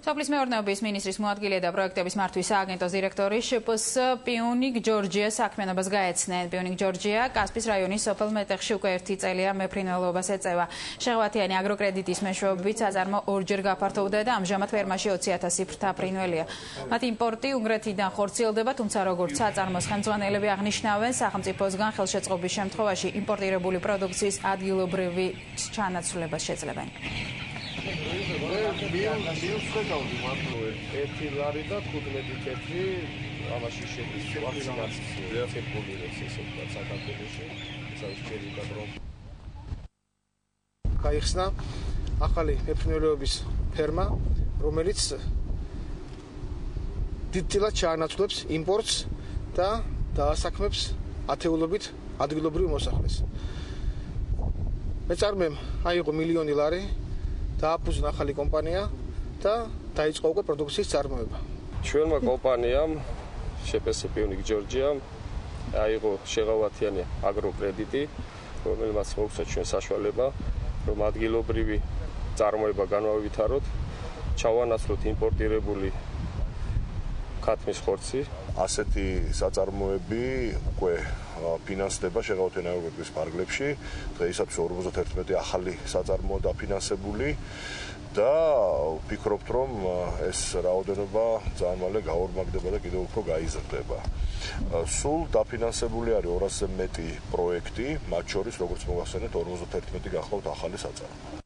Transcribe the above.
სოფლის მეურნეობის მინისტრის მოადგილე და პროექტების მართვის სააგენტოს დირექტორი შპს პიუნიკ ჯორჯია საქმიანობას გაეცნენ. პიუნიკ ჯორჯია კასპის რაიონის სოფელ მეტეხში უკვე 1 წელია მეფრინველობას ეწევა. შეღავათიანი აგროკრედიტის მეშვეობით საწარმო ორჯერ გაფართოვდა და ამჟამად ფერმაში 20,000 ფრთა ფრინველია. მათ იმპორტი უნგრეთიდან ხორციელდება, თუმცა როგორც საწარმოს ხელმძღვანელები აღნიშნავენ, სახელმწიფოსგან ხელშეწყობის შემთხვევაში იმპორტირებული პროდუქციის ადგილობრივი ჩანაცვლებას შეძლებენ. ერთი ლარი და 15 კეთრი ამაში შედის ვაქცინაცია ცირკულირებს ესე ვთქვათ საქართველოში საერთოდ რომ გაიხსნა ახალი მეფრინველეობის ფერმა, რომელიც დიდწილად ჩაანაცვლებს იმპორტს და დაასაქმებს ათეულობით ადგილობრივ მოსახლეს. მეწარმემ აიღო მილიონი ლარი დააფუძნა ახალი კომპანია და დაიწყო უკვე პროდუქციის წარმოება. ჩვენმა კომპანიამ შპს პიუნიკ ჯორჯიამ აიღო შეღავათიანი აგროკრედიტი, რომელმაც მოგვცა ჩვენ საშუალება, რომ ადგილობრივი წარმოება განვავითაროთ, ჩავანაცვლოთ იმპორტირებული ქათმის ხორცი. ასეთი საწარმოები უკვე ფინანსდება შეღავათიანი აგროკრედიტის ფარგლებში. დღეისათვის 51 ახალი საწარმოა დაფინანსებული და ვფიქრობთ, რომ ეს რაოდენობა ძალიან მალე გაორმაგდება და კიდევ უფრო გაიზრდება. სულ დაფინანსებული არის 200-ზე მეტი პროექტი, მათ შორის, როგორც მოგახსენეთ, 51 გახლავთ ახალი საწარმო.